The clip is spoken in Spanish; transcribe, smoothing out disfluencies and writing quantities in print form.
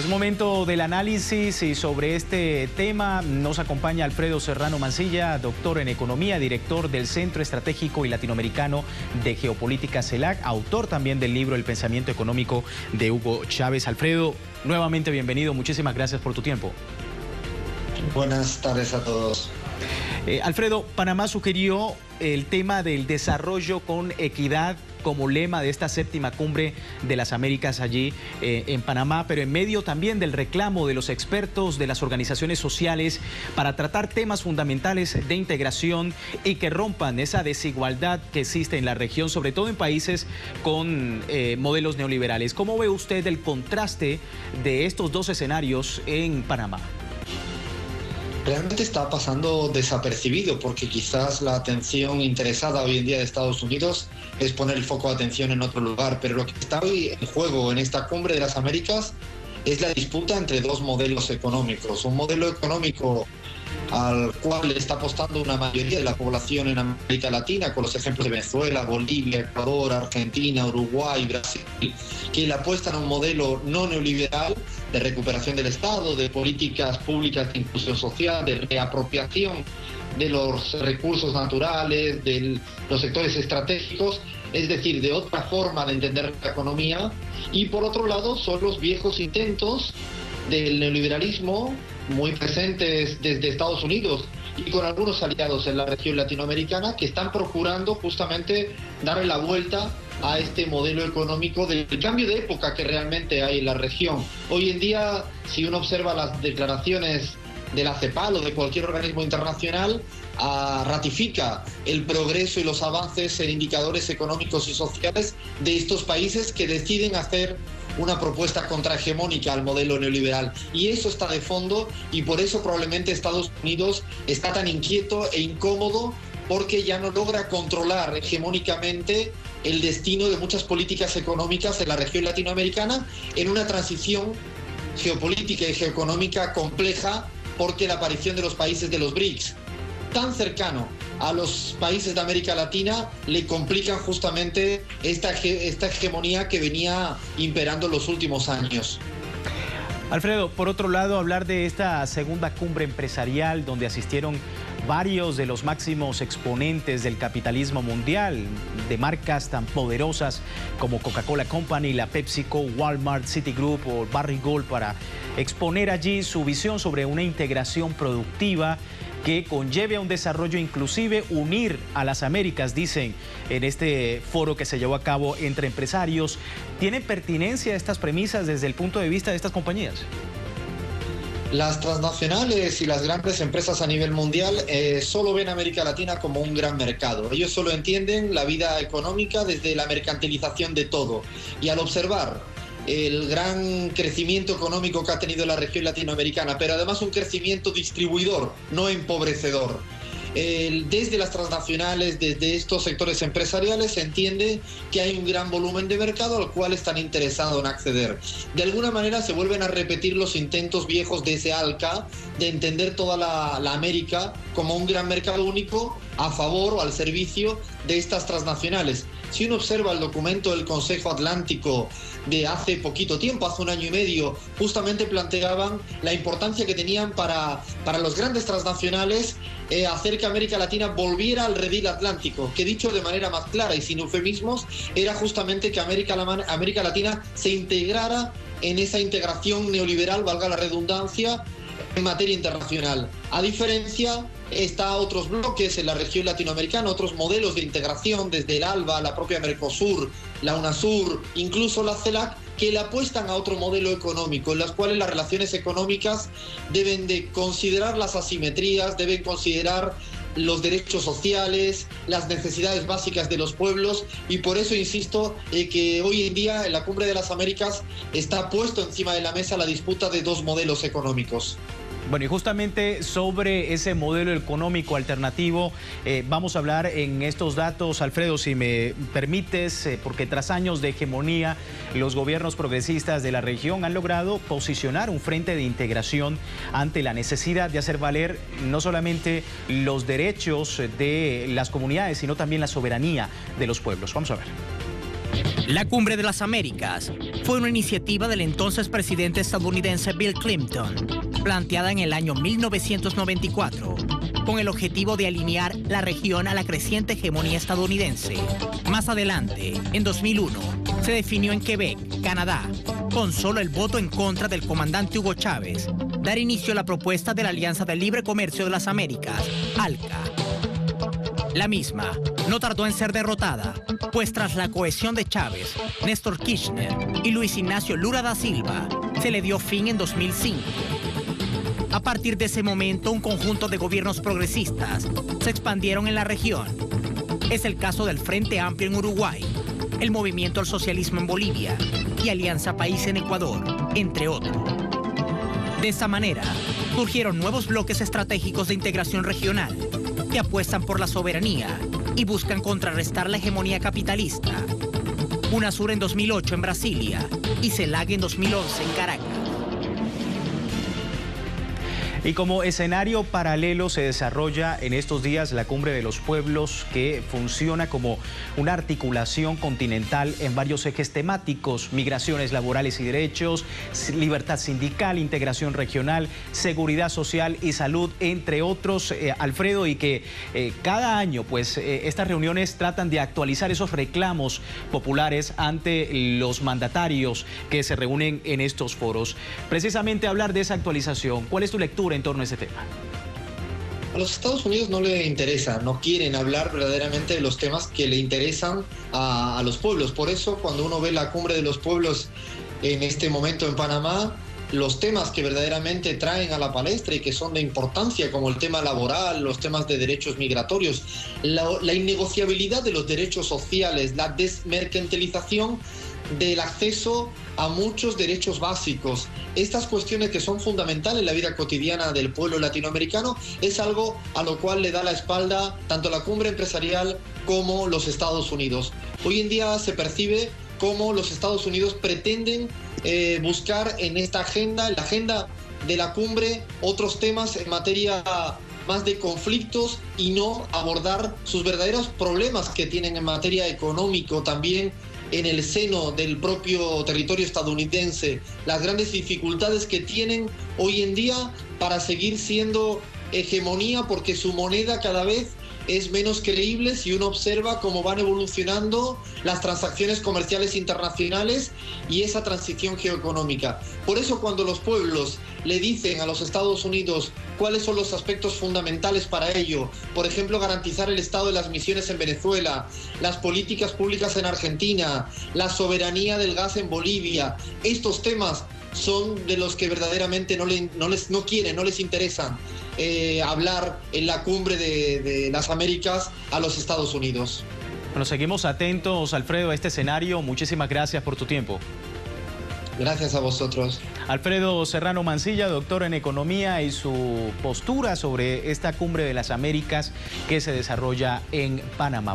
Es momento del análisis y sobre este tema nos acompaña Alfredo Serrano Mancilla, doctor en Economía, director del Centro Estratégico y Latinoamericano de Geopolítica CELAC, autor también del libro El Pensamiento Económico de Hugo Chávez. Alfredo, nuevamente bienvenido, muchísimas gracias por tu tiempo. Buenas tardes a todos. Alfredo, Panamá sugirió el tema del desarrollo con equidad como lema de esta séptima cumbre de las Américas allí en Panamá, pero en medio también del reclamo de los expertos, de las organizaciones sociales, para tratar temas fundamentales de integración y que rompan esa desigualdad que existe en la región, sobre todo en países con modelos neoliberales. ¿Cómo ve usted el contraste de estos dos escenarios en Panamá? Realmente está pasando desapercibido porque quizás la atención interesada hoy en día de Estados Unidos es poner el foco de atención en otro lugar, pero lo que está hoy en juego en esta cumbre de las Américas es la disputa entre dos modelos económicos. Un modelo económico al cual le está apostando una mayoría de la población en América Latina, con los ejemplos de Venezuela, Bolivia, Ecuador, Argentina, Uruguay, Brasil, que le apuestan a un modelo no neoliberal de recuperación del Estado, de políticas públicas de inclusión social, de reapropiación de los recursos naturales, de los sectores estratégicos, es decir, de otra forma de entender la economía. Y por otro lado son los viejos intentos del neoliberalismo muy presentes desde Estados Unidos y con algunos aliados en la región latinoamericana que están procurando justamente darle la vuelta a este modelo económico del cambio de época que realmente hay en la región. Hoy en día, si uno observa las declaraciones de la CEPAL o de cualquier organismo internacional, ratifica el progreso y los avances en indicadores económicos y sociales de estos países que deciden hacer una propuesta contrahegemónica al modelo neoliberal. Y eso está de fondo y por eso probablemente Estados Unidos está tan inquieto e incómodo porque ya no logra controlar hegemónicamente el destino de muchas políticas económicas en la región latinoamericana en una transición geopolítica y geoeconómica compleja porque la aparición de los países de los BRICS tan cercano a los países de América Latina le complican justamente esta hegemonía que venía imperando en los últimos años. Alfredo, por otro lado, hablar de esta segunda cumbre empresarial donde asistieron varios de los máximos exponentes del capitalismo mundial, de marcas tan poderosas como Coca-Cola Company, la PepsiCo, Walmart, Citigroup o Barrick Gold, para exponer allí su visión sobre una integración productiva que conlleve a un desarrollo inclusive, unir a las Américas, dicen en este foro que se llevó a cabo entre empresarios. ¿Tienen pertinencia estas premisas desde el punto de vista de estas compañías? Las transnacionales y las grandes empresas a nivel mundial solo ven a América Latina como un gran mercado. Ellos solo entienden la vida económica desde la mercantilización de todo. Y al observar el gran crecimiento económico que ha tenido la región latinoamericana, pero además un crecimiento distribuidor, no empobrecedor, desde las transnacionales, desde estos sectores empresariales, se entiende que hay un gran volumen de mercado al cual están interesados en acceder. De alguna manera se vuelven a repetir los intentos viejos de ese ALCA de entender toda la América como un gran mercado único a favor o al servicio de estas transnacionales. Si uno observa el documento del Consejo Atlántico de hace poquito tiempo, hace un año y medio, justamente planteaban la importancia que tenían para los grandes transnacionales hacer que América Latina volviera al redil atlántico, que dicho de manera más clara y sin eufemismos, era justamente que América Latina se integrara en esa integración neoliberal, valga la redundancia, en materia internacional. A diferencia, está otros bloques en la región latinoamericana, otros modelos de integración, desde el ALBA, la propia Mercosur, la UNASUR, incluso la CELAC, que le apuestan a otro modelo económico, en los cuales las relaciones económicas deben de considerar las asimetrías, deben considerar los derechos sociales, las necesidades básicas de los pueblos, y por eso insisto que hoy en día en la Cumbre de las Américas está puesto encima de la mesa la disputa de dos modelos económicos. Bueno, y justamente sobre ese modelo económico alternativo vamos a hablar en estos datos, Alfredo, si me permites, porque tras años de hegemonía, los gobiernos progresistas de la región han logrado posicionar un frente de integración ante la necesidad de hacer valer no solamente los derechos de las comunidades, sino también la soberanía de los pueblos. Vamos a ver. La Cumbre de las Américas fue una iniciativa del entonces presidente estadounidense Bill Clinton, planteada en el año 1994, con el objetivo de alinear la región a la creciente hegemonía estadounidense. Más adelante, en 2001, se definió en Quebec, Canadá, con solo el voto en contra del comandante Hugo Chávez, dar inicio a la propuesta de la Alianza de Libre Comercio de las Américas, ALCA. La misma no tardó en ser derrotada, pues tras la cohesión de Chávez, Néstor Kirchner y Luis Ignacio Lula da Silva, se le dio fin en 2005. A partir de ese momento, un conjunto de gobiernos progresistas se expandieron en la región. Es el caso del Frente Amplio en Uruguay, el Movimiento al Socialismo en Bolivia y Alianza País en Ecuador, entre otros. De esa manera, surgieron nuevos bloques estratégicos de integración regional que apuestan por la soberanía y buscan contrarrestar la hegemonía capitalista. UNASUR en 2008 en Brasilia y CELAC en 2011 en Caracas. Y como escenario paralelo se desarrolla en estos días la Cumbre de los Pueblos, que funciona como una articulación continental en varios ejes temáticos: migraciones laborales y derechos, libertad sindical, integración regional, seguridad social y salud, entre otros, Alfredo, y que cada año pues estas reuniones tratan de actualizar esos reclamos populares ante los mandatarios que se reúnen en estos foros. Precisamente hablar de esa actualización, ¿cuál es tu lectura en torno a ese tema? A los Estados Unidos no le interesa, no quieren hablar verdaderamente de los temas que le interesan a los pueblos. Por eso, cuando uno ve la Cumbre de los Pueblos en este momento en Panamá, los temas que verdaderamente traen a la palestra y que son de importancia, como el tema laboral, los temas de derechos migratorios, la innegociabilidad de los derechos sociales, la desmercantilización del acceso a muchos derechos básicos. Estas cuestiones que son fundamentales en la vida cotidiana del pueblo latinoamericano es algo a lo cual le da la espalda tanto la cumbre empresarial como los Estados Unidos. Hoy en día se percibe cómo los Estados Unidos pretenden buscar en esta agenda, en la agenda de la cumbre, otros temas en materia más de conflictos y no abordar sus verdaderos problemas que tienen en materia económico, también en el seno del propio territorio estadounidense, las grandes dificultades que tienen hoy en día para seguir siendo hegemonía, porque su moneda cada vez es menos creíble si uno observa cómo van evolucionando las transacciones comerciales internacionales y esa transición geoeconómica. Por eso, cuando los pueblos le dicen a los Estados Unidos cuáles son los aspectos fundamentales para ello, por ejemplo, garantizar el estado de las misiones en Venezuela, las políticas públicas en Argentina, la soberanía del gas en Bolivia, estos temas son de los que verdaderamente no les interesan hablar en la cumbre de las Américas a los Estados Unidos. Bueno, seguimos atentos, Alfredo, a este escenario. Muchísimas gracias por tu tiempo. Gracias a vosotros. Alfredo Serrano Mancilla, doctor en Economía, y su postura sobre esta Cumbre de las Américas que se desarrolla en Panamá.